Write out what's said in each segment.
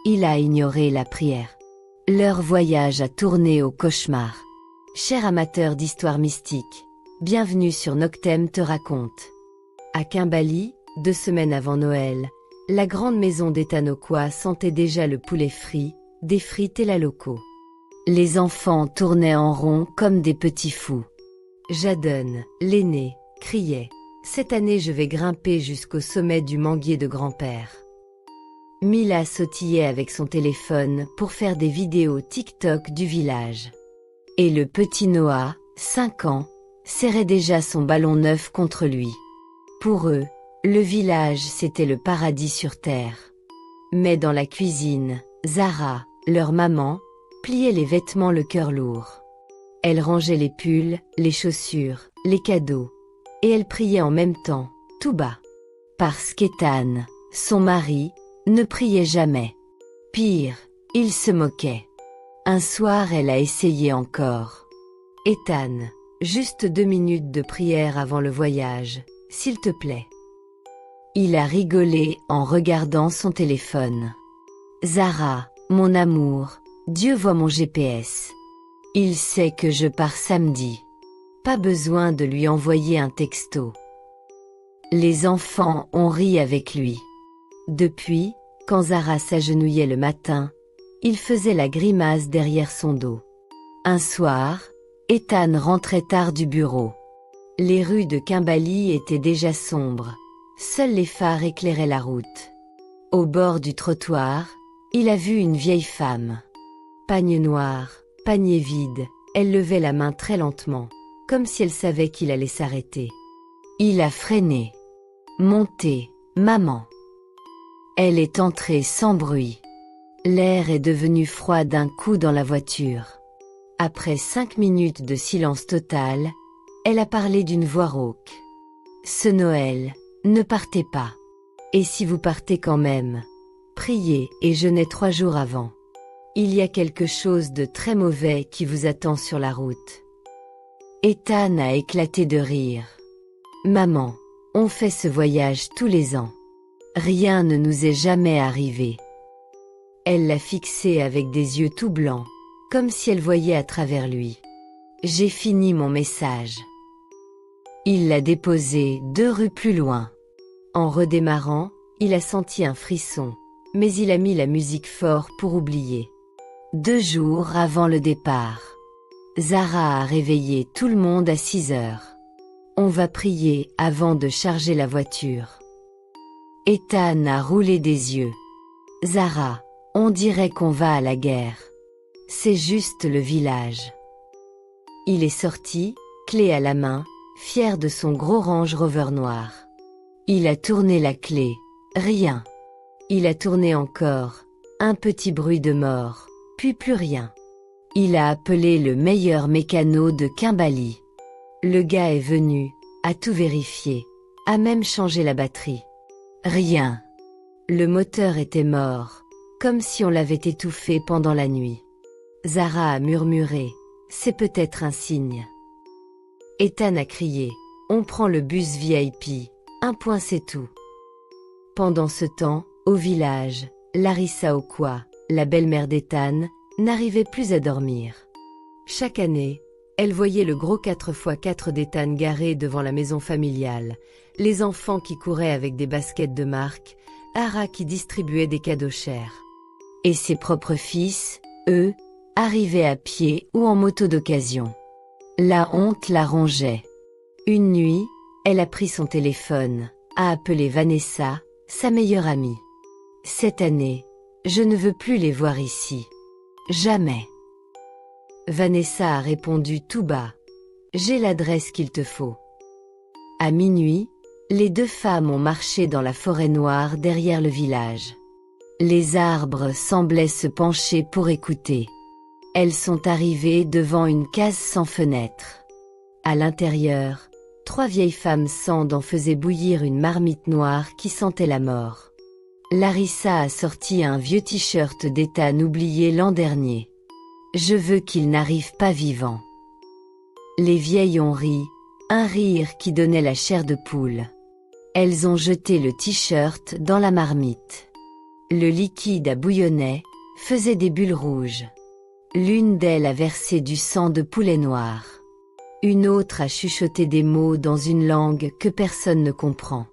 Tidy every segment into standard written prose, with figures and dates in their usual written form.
Il a ignoré la prière. Leur voyage a tourné au cauchemar. Chers amateurs d'histoires mystiques, bienvenue sur Noctem te raconte. À Kimbali, 2 semaines avant Noël, la grande maison d'Ethan Okwa sentait déjà le poulet frit, des frites et la loco. Les enfants tournaient en rond comme des petits fous. Jadon, l'aîné, criait « Cette année je vais grimper jusqu'au sommet du manguier de grand-père ». Mila sautillait avec son téléphone pour faire des vidéos TikTok du village. Et le petit Noah, 5 ans, serrait déjà son ballon neuf contre lui. Pour eux, le village c'était le paradis sur terre. Mais dans la cuisine, Zara, leur maman, pliait les vêtements le cœur lourd. Elle rangeait les pulls, les chaussures, les cadeaux. Et elle priait en même temps, tout bas. Parce qu'Ethan, son mari, ne priait jamais. Pire, il se moquait. Un soir elle a essayé encore. « Ethan, juste 2 minutes de prière avant le voyage, s'il te plaît. » Il a rigolé en regardant son téléphone. « Zara, mon amour, Dieu voit mon GPS. Il sait que je pars samedi. Pas besoin de lui envoyer un texto. » Les enfants ont ri avec lui. Depuis, quand Zara s'agenouillait le matin, il faisait la grimace derrière son dos. Un soir, Ethan rentrait tard du bureau. Les rues de Kimbali étaient déjà sombres. Seuls les phares éclairaient la route. Au bord du trottoir, il a vu une vieille femme. Pagne noir, panier vide, elle levait la main très lentement, comme si elle savait qu'il allait s'arrêter. Il a freiné. Montez, maman. Elle est entrée sans bruit. L'air est devenu froid d'un coup dans la voiture. Après 5 minutes de silence total, elle a parlé d'une voix rauque. « Ce Noël, ne partez pas. Et si vous partez quand même, priez et jeûnez 3 jours avant. Il y a quelque chose de très mauvais qui vous attend sur la route. » Ethan a éclaté de rire. « Maman, on fait ce voyage tous les ans. Rien ne nous est jamais arrivé. » Elle l'a fixé avec des yeux tout blancs, comme si elle voyait à travers lui. « J'ai fini mon message. » Il l'a déposé 2 rues plus loin. En redémarrant, il a senti un frisson, mais il a mis la musique fort pour oublier. 2 jours avant le départ, Zara a réveillé tout le monde à 6 heures. On va prier avant de charger la voiture. Ethan a roulé des yeux. « Zara, on dirait qu'on va à la guerre. C'est juste le village. » Il est sorti, clé à la main, fier de son gros Range Rover noir. Il a tourné la clé, rien. Il a tourné encore, un petit bruit de mort, puis plus rien. Il a appelé le meilleur mécano de Kimbali. Le gars est venu, a tout vérifié, a même changé la batterie. Rien. Le moteur était mort, comme si on l'avait étouffé pendant la nuit. Zara a murmuré, c'est peut-être un signe. Ethan a crié, on prend le bus VIP, 1 point c'est tout. Pendant ce temps, au village, Larissa Okwa, la belle-mère d'Ethan, n'arrivait plus à dormir. Chaque année, elle voyait le gros 4x4 d'Ethan garé devant la maison familiale, les enfants qui couraient avec des baskets de marque, Ara qui distribuait des cadeaux chers. Et ses propres fils, eux, arrivaient à pied ou en moto d'occasion. La honte la rongeait. Une nuit, elle a pris son téléphone, a appelé Vanessa, sa meilleure amie. « Cette année, je ne veux plus les voir ici. Jamais. » Vanessa a répondu tout bas. « J'ai l'adresse qu'il te faut. » À minuit, les 2 femmes ont marché dans la forêt noire derrière le village. Les arbres semblaient se pencher pour écouter. Elles sont arrivées devant une case sans fenêtre. À l'intérieur, 3 vieilles femmes sandes en faisaient bouillir une marmite noire qui sentait la mort. Larissa a sorti un vieux t-shirt d'Ethan oublié l'an dernier. « Je veux qu'il n'arrive pas vivant. » Les vieilles ont ri, un rire qui donnait la chair de poule. Elles ont jeté le t-shirt dans la marmite. Le liquide à bouillonnet faisait des bulles rouges. L'une d'elles a versé du sang de poulet noir. Une autre a chuchoté des mots dans une langue que personne ne comprend.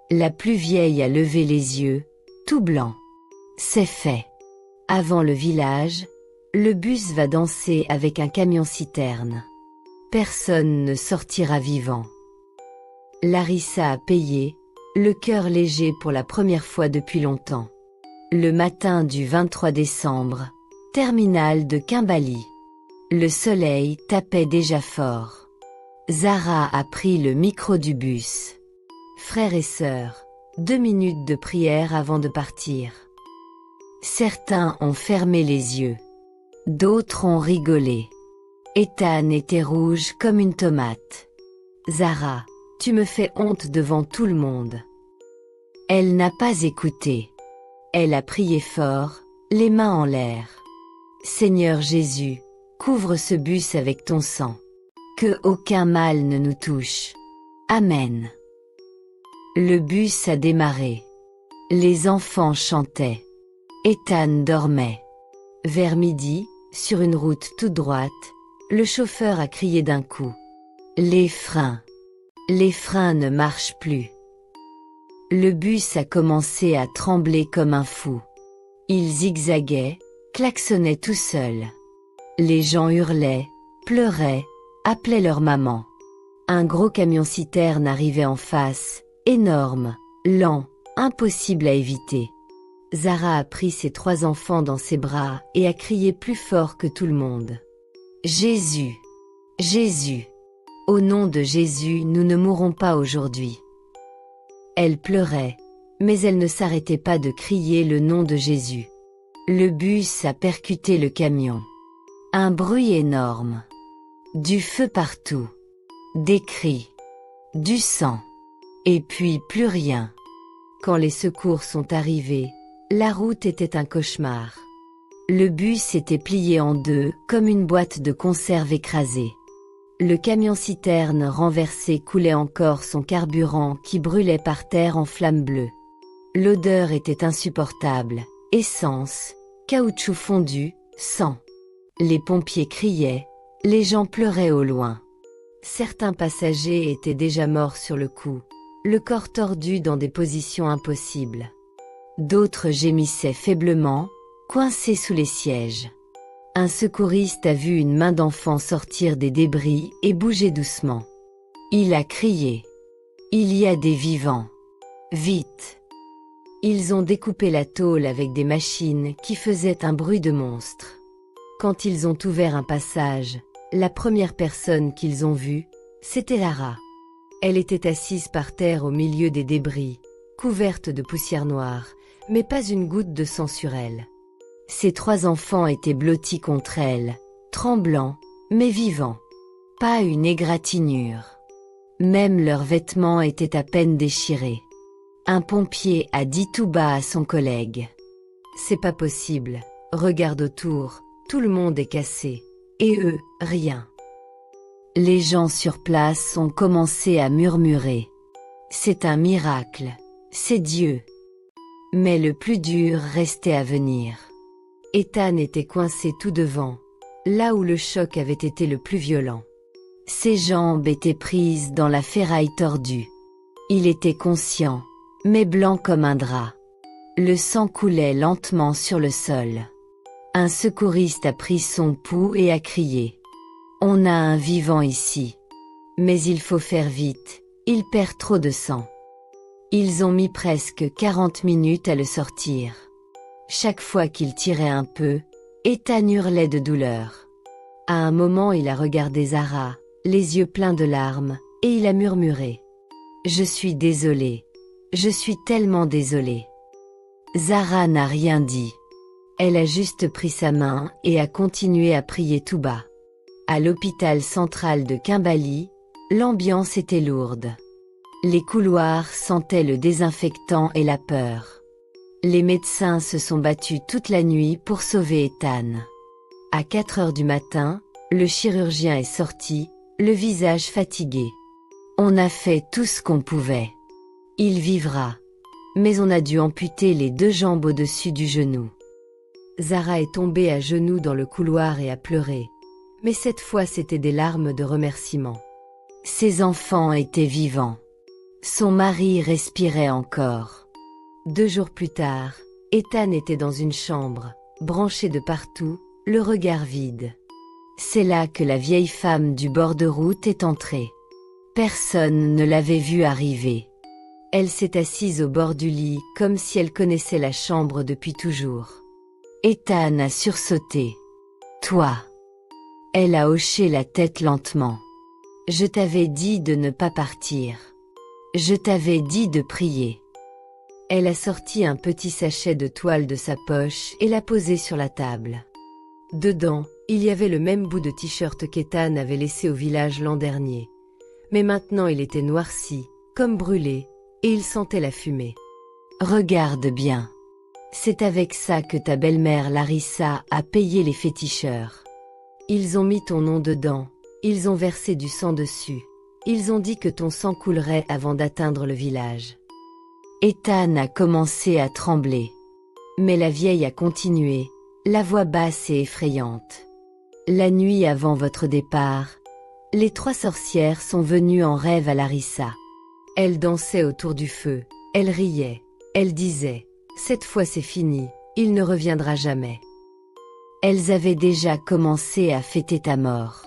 La plus vieille a levé les yeux, tout blanc. C'est fait. Avant le village, le bus va danser avec un camion-citerne. Personne ne sortira vivant. Larissa a payé, le cœur léger pour la première fois depuis longtemps. Le matin du 23 décembre, terminal de Kimberly. Le soleil tapait déjà fort. Zara a pris le micro du bus. Frères et sœurs, 2 minutes de prière avant de partir. Certains ont fermé les yeux. D'autres ont rigolé. Ethan était rouge comme une tomate. Zara, tu me fais honte devant tout le monde. Elle n'a pas écouté. Elle a prié fort, les mains en l'air. Seigneur Jésus, couvre ce bus avec ton sang. Que aucun mal ne nous touche. Amen. Le bus a démarré. Les enfants chantaient. Ethan dormait. Vers midi, sur une route toute droite, le chauffeur a crié d'un coup. Les freins. Les freins ne marchent plus. Le bus a commencé à trembler comme un fou. Il zigzaguait, klaxonnait tout seul. Les gens hurlaient, pleuraient, appelaient leur maman. Un gros camion-citerne arrivait en face, énorme, lent, impossible à éviter. Zara a pris ses 3 enfants dans ses bras et a crié plus fort que tout le monde. Jésus! Jésus! Au nom de Jésus, nous ne mourrons pas aujourd'hui. Elle pleurait, mais elle ne s'arrêtait pas de crier le nom de Jésus. Le bus a percuté le camion. Un bruit énorme. Du feu partout. Des cris. Du sang. Et puis plus rien. Quand les secours sont arrivés, la route était un cauchemar. Le bus était plié en 2 comme une boîte de conserve écrasée. Le camion-citerne renversé coulait encore son carburant qui brûlait par terre en flammes bleues. L'odeur était insupportable, essence, caoutchouc fondu, sang. Les pompiers criaient, les gens pleuraient au loin. Certains passagers étaient déjà morts sur le coup, le corps tordu dans des positions impossibles. D'autres gémissaient faiblement, coincés sous les sièges. Un secouriste a vu une main d'enfant sortir des débris et bouger doucement. Il a crié. Il y a des vivants. Vite! Ils ont découpé la tôle avec des machines qui faisaient un bruit de monstre. Quand ils ont ouvert un passage, la première personne qu'ils ont vue, c'était Lara. Elle était assise par terre au milieu des débris, couverte de poussière noire, mais pas une goutte de sang sur elle. Ses 3 enfants étaient blottis contre elle, tremblants, mais vivants. Pas une égratignure. Même leurs vêtements étaient à peine déchirés. Un pompier a dit tout bas à son collègue. « C'est pas possible, regarde autour, tout le monde est cassé. Et eux, rien. » Les gens sur place ont commencé à murmurer. « C'est un miracle, c'est Dieu. » Mais le plus dur restait à venir. Ethan était coincé tout devant, là où le choc avait été le plus violent. Ses jambes étaient prises dans la ferraille tordue. Il était conscient, mais blanc comme un drap. Le sang coulait lentement sur le sol. Un secouriste a pris son pouls et a crié. « On a un vivant ici. Mais il faut faire vite, il perd trop de sang. » Ils ont mis presque 40 minutes à le sortir. Chaque fois qu'il tirait un peu, Ethan hurlait de douleur. À un moment il a regardé Zara, les yeux pleins de larmes, et il a murmuré. « Je suis désolé. Je suis tellement désolé. » Zara n'a rien dit. Elle a juste pris sa main et a continué à prier tout bas. À l'hôpital central de Kimberly, l'ambiance était lourde. Les couloirs sentaient le désinfectant et la peur. Les médecins se sont battus toute la nuit pour sauver Ethan. À 4 heures du matin, le chirurgien est sorti, le visage fatigué. « On a fait tout ce qu'on pouvait. Il vivra. mais on a dû amputer les 2 jambes au-dessus du genou. Zara est tombée à genoux dans le couloir et a pleuré, mais cette fois c'étaient des larmes de remerciement. Ses enfants étaient vivants. Son mari respirait encore. 2 jours plus tard, Ethan était dans une chambre, branché de partout, le regard vide. C'est là que la vieille femme du bord de route est entrée. Personne ne l'avait vue arriver. Elle s'est assise au bord du lit comme si elle connaissait la chambre depuis toujours. Ethan a sursauté. « Toi !» Elle a hoché la tête lentement. « Je t'avais dit de ne pas partir. Je t'avais dit de prier. » Elle a sorti un petit sachet de toile de sa poche et l'a posé sur la table. Dedans, il y avait le même bout de t-shirt qu'Ethan avait laissé au village l'an dernier. Mais maintenant il était noirci, comme brûlé, et il sentait la fumée. « Regarde bien. C'est avec ça que ta belle-mère Larissa a payé les féticheurs. Ils ont mis ton nom dedans, ils ont versé du sang dessus. Ils ont dit que ton sang coulerait avant d'atteindre le village. » Ethan a commencé à trembler. Mais la vieille a continué, la voix basse et effrayante. « La nuit avant votre départ, les 3 sorcières sont venues en rêve à Larissa. Elles dansaient autour du feu, elles riaient, elles disaient « Cette fois c'est fini, il ne reviendra jamais. » Elles avaient déjà commencé à fêter ta mort.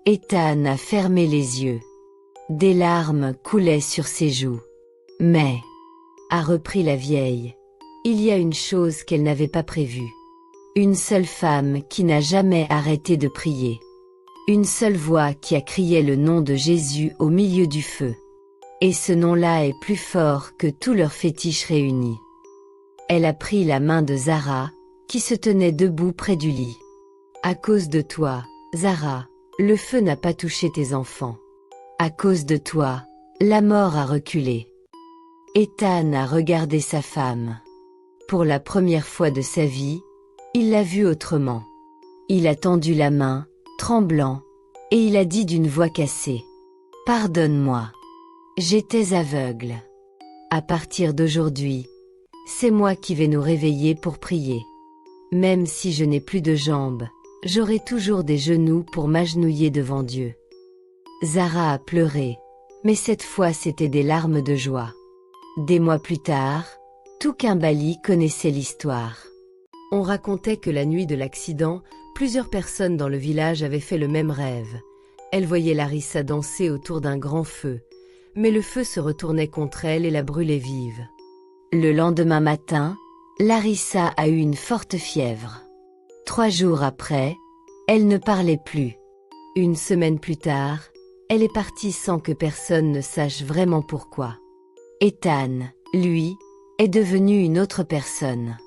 Ethan a fermé les yeux. Des larmes coulaient sur ses joues. « Mais, » a repris la vieille, « il y a une chose qu'elle n'avait pas prévue. Une seule femme qui n'a jamais arrêté de prier. Une seule voix qui a crié le nom de Jésus au milieu du feu. Et ce nom-là est plus fort que tous leurs fétiches réunis. » Elle a pris la main de Zara, qui se tenait debout près du lit. « À cause de toi, Zara, le feu n'a pas touché tes enfants. À cause de toi, la mort a reculé. » Ethan a regardé sa femme. Pour la première fois de sa vie, il l'a vue autrement. Il a tendu la main, tremblant, et il a dit d'une voix cassée. « Pardonne-moi. J'étais aveugle. À partir d'aujourd'hui, c'est moi qui vais nous réveiller pour prier. Même si je n'ai plus de jambes, j'aurai toujours des genoux pour m'agenouiller devant Dieu. » Zara a pleuré, mais cette fois c'étaient des larmes de joie. Des mois plus tard, tout Kimberly connaissait l'histoire. On racontait que la nuit de l'accident, plusieurs personnes dans le village avaient fait le même rêve. Elles voyaient Larissa danser autour d'un grand feu, mais le feu se retournait contre elle et la brûlait vive. Le lendemain matin, Larissa a eu une forte fièvre. 3 jours après, elle ne parlait plus. 1 semaine plus tard, elle est partie sans que personne ne sache vraiment pourquoi. Ethan, lui, est devenu une autre personne.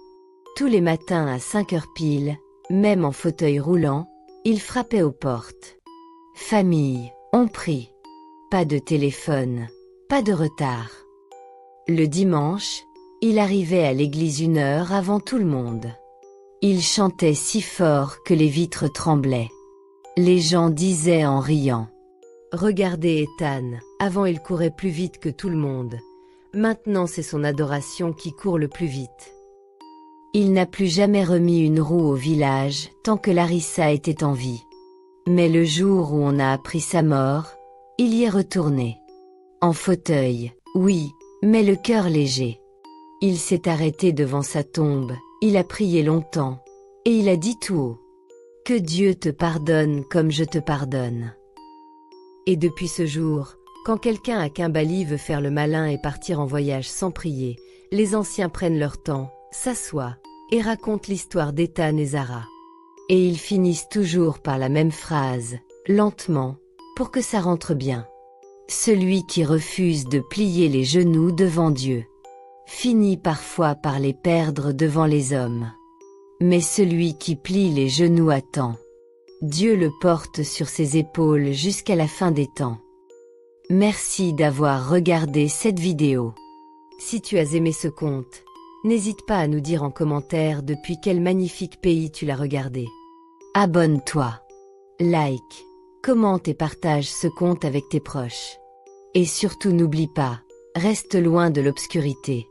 Tous les matins à 5 heures pile, même en fauteuil roulant, il frappait aux portes. Famille, on prie. Pas de téléphone, pas de retard. Le dimanche, il arrivait à l'église 1 heure avant tout le monde. Il chantait si fort que les vitres tremblaient. Les gens disaient en riant. « Regardez Ethan, avant il courait plus vite que tout le monde. Maintenant c'est son adoration qui court le plus vite. » Il n'a plus jamais remis une roue au village tant que Larissa était en vie. Mais le jour où on a appris sa mort, il y est retourné. En fauteuil, oui, mais le cœur léger. Il s'est arrêté devant sa tombe, il a prié longtemps, et il a dit tout haut. « Que Dieu te pardonne comme je te pardonne. » Et depuis ce jour, quand quelqu'un à Kimberly veut faire le malin et partir en voyage sans prier, les anciens prennent leur temps, s'assoient et racontent l'histoire d'Ethan et Zara. Et ils finissent toujours par la même phrase, lentement, pour que ça rentre bien. Celui qui refuse de plier les genoux devant Dieu finit parfois par les perdre devant les hommes. Mais celui qui plie les genoux à temps, Dieu le porte sur ses épaules jusqu'à la fin des temps. Merci d'avoir regardé cette vidéo. Si tu as aimé ce conte, n'hésite pas à nous dire en commentaire depuis quel magnifique pays tu l'as regardé. Abonne-toi, like, commente et partage ce conte avec tes proches. Et surtout n'oublie pas, reste loin de l'obscurité.